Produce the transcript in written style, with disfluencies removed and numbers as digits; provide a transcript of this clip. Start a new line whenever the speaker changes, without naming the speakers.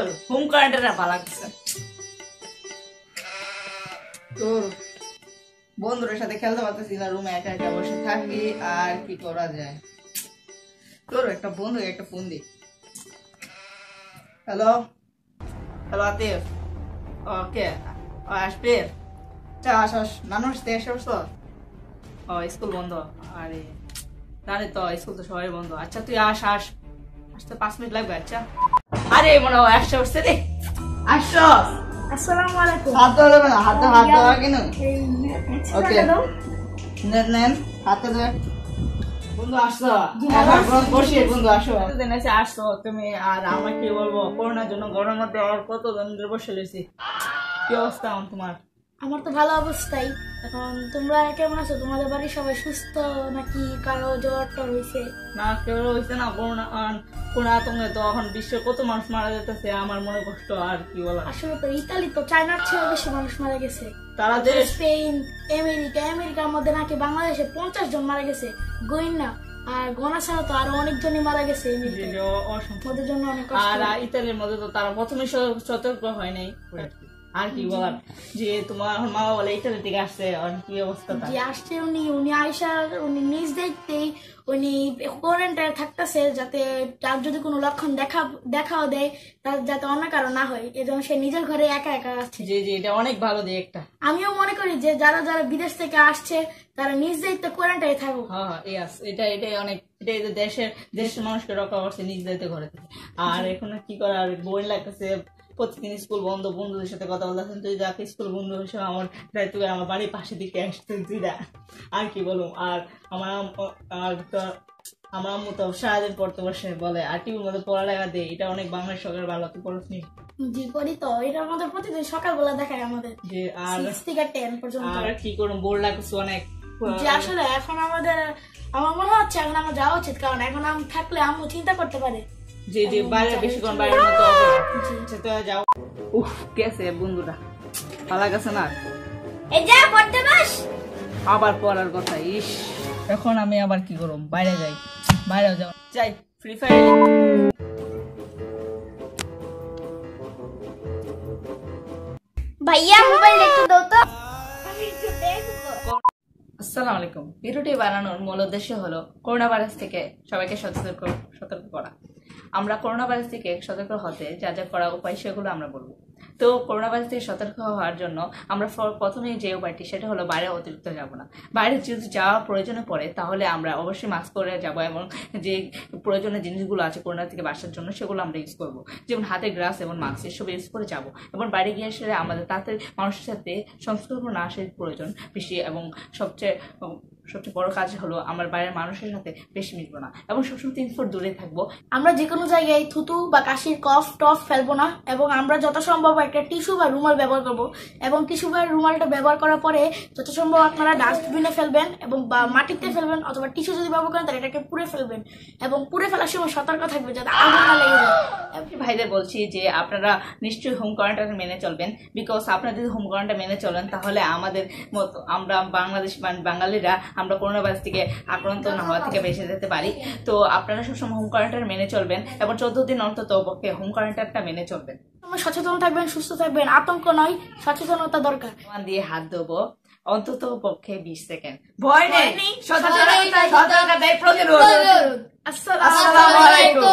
চল হোম কোয়ারেন্টাইনে ভালো লাগছে। তোর বন্ধুদের সাথে খেলতে পারতেছি না, রুমে একা একা বসে থাকি, আর কি করা যায়। তোর একটা বন্ধু একটা ফোন দি। হ্যালো হ্যালো আতিফ, ওকে আসবে? আস মানুষ দেশ ও স্কুল বন্ধ। আরে জানি তো স্কুল তো সবাই বন্ধ। আচ্ছা তুই আসতে 5 মিনিট লাগবে। আচ্ছা আরে মনে হয় আসছে উঠছে রে। আসো।
আসসালামু আলাইকুম।
হাত ধরবে না, হাত ধরা কেন? ওকে নেন হাতে ধরে। বন্ধু আসছো? বসে বন্ধু আসো। এতদিন এসে আসছো তুমি, আর আমার কি বলবো, করোনার জন্য ঘরের মধ্যে আর কতদিন ধরে বসে রয়েছি। কি অবস্থা তোমার?
আমার তো ভালো অবস্থাই। এখন তোমরা কেমন আছো? তোমাদের বাড়ির সবাই সুস্থ নাকি কারো জ্বর টর হয়েছে?
না কেউ হয়েছে না। করোনা আতঙ্কে তো এখন বিশ্বে কত মানুষ মারা যেতেছে, আমার মনে কষ্ট। আর কি বলা,
আসলে তো ইতালি তো চায়নার চেয়ে বেশি মানুষ মারা গেছে।
তারা যে
স্পেন, আমেরিকার মধ্যে নাকি বাংলাদেশে 50 জন মারা গেছে গোয়েন না। আর গোনা ছাড়া তো আরো অনেকজনই মারা গেছে। ওদের জন্য অনেক কষ্ট।
আর ইতালির মধ্যে তো তারা প্রথমে সতর্ক হয় নাই। আর কি বলার, যে তোমার মা বাবা বলে ইতালি থেকে আসছে, কি অবস্থা
যে আসছে উনি আয়সার উনি নিজ দেখতেই উনি কোয়ারেন্টাইনে থাকতেছে, যাতে তার যদি কোনো লক্ষণ দেখাও দেয় তার যাতে অন্য কারো না হয়, এজন্য সে নিজের ঘরে একা একা আছে।
জি জি, এটা অনেক ভালো দিক একটা।
আমিও মনে করি যে যারা যারা বিদেশ থেকে আসছে তারা নিজ দায়িত্বে কোয়ারেন্টাইনে থাকুক।
হ্যাঁ এটাই অনেক, এটাই দেশের মানুষকে রক্ষা করছে নিজ দায়িত্বে ঘরে থেকে। আর এখন কি করার, বই লাগতেছে, প্রতিদিন স্কুল বন্ধ, বন্ধুদের সাথে কথা বলতেছেন। তুই যাকে স্কুল বন্ধু হিসেবে আমার দায়িত্ব করে আমার বাড়ির পাশে দিকে আসতেন তুই দা। আর কি বলুন, আর আমার আম্মু তো সারাদিন পড়তে বসে বলে, আর টিভির মধ্যে পড়ালেখা দেয়। এটা অনেক বাংলাদেশ সরকার ভালো, তুই পড়স নি?
জি করি তো, এটা আমাদের প্রতিদিন সকালবেলা দেখায় আমাদের,
যে আর
6 থেকে 10 পর্যন্ত।
আর কি করুন, বোর লাগছে অনেক।
যে আসলে এখন আমার মনে হচ্ছে এখন আমার যাওয়া উচিত, কারণ এখন আমি থাকলে আম্মু চিন্তা করতে পারে।
জি জি, বাইরে বেশিক্ষণ বাইরের মতো যাও। উফ গেছে বন্ধুরা, ভালো গেছে না?
এই যা পড়তে বস,
আবার পড়ার কথা। ইস, এখন আমি আবার কি করব, বাইরে যাই ফ্রি ফায়ার।
ভাইয়া মোবাইল একটু দাও তো, আমি একটু দেখবো।
আসসালামু আলাইকুম। ভিডিওটি বানানোর মূল উদ্দেশ্য হলো করোনা ভাইরাস থেকে সবাইকে সতর্ক করা। আমরা করোনা ভাইরাস থেকে সতর্ক হতে যা যা করা উপায় সেগুলো আমরা বলবো। তো করোনা ভাইরাস থেকে সতর্ক হওয়ার জন্য আমরা প্রথমে যে উপায়টি, সেটা হলো বাইরে অতিরিক্ত যাব না। বাইরে যদি যাওয়া প্রয়োজনে পড়ে তাহলে আমরা অবশ্যই মাস্ক পরে যাব, এবং যে প্রয়োজনীয় জিনিসগুলো আছে করোনা থেকে বাঁচার জন্য সেগুলো আমরা ইউজ করবো, যেমন হাতে গ্লাভস এবং মাস্ক এসব ইউজ করে যাব। এবং বাইরে গিয়ে আসলে আমাদের তাড়াতাড়ি মানুষের সাথে সংস্পর্শ না আসার প্রয়োজন বেশি, এবং সবচেয়ে বড় কাজ হলো আমার বাইরের মানুষের সাথে বেশি মিশবো না, এবং সবসময় 3 ফুট দূরে থাকবো।
আমরা যে কোনো জায়গায় থুতু বা কাশির কফ টফ ফেলবো না, এবং আমরা যত সম্ভব একটা টিস্যু বা রুমাল ব্যবহার করবো, এবং টিস্যু বা রুমালটা ব্যবহার করার পরে যত সম্ভব আপনারা ডাস্টবিনে ফেলবেন, এবং বা মাটিতে ফেলবেন, অথবা টিস্যু যদি ব্যবহার করেন তাহলে এটাকে পুড়ে ফেলবেন, এবং পুড়ে ফেলার সময় সতর্ক থাকবে যাতে আগুন না লেগে যায়।
ভাইদের বলছি যে আপনারা নিশ্চয়ই হোম কোয়ারেন্টাইন মেনে চলবেন, বিকজ আপনারা যদি হোম কোয়ারেন্টাইন মেনে চলেন তাহলে আমাদের মতো আমরা বাঙালিরা আমরা করোনা ভাইরাস থেকে আক্রান্ত না হওয়া থেকে বেঁচে যেতে পারি। তো আপনারা সবসময় হোম কোয়ারেন্টাইন মেনে চলবেন, এবং 14 দিন অন্তত পক্ষে হোম কোয়ারেন্টাইনটা মেনে চলবেন।
সচেতন থাকবেন, সুস্থ থাকবেন, আতঙ্ক নয়, সচেতনতা দরকার।
দিয়ে হাত ধোবো অন্তত পক্ষে 20 সেকেন্ড। ভয় নেই, সতর্কতাই প্রতিরোধ।
আসসালামু আলাইকুম।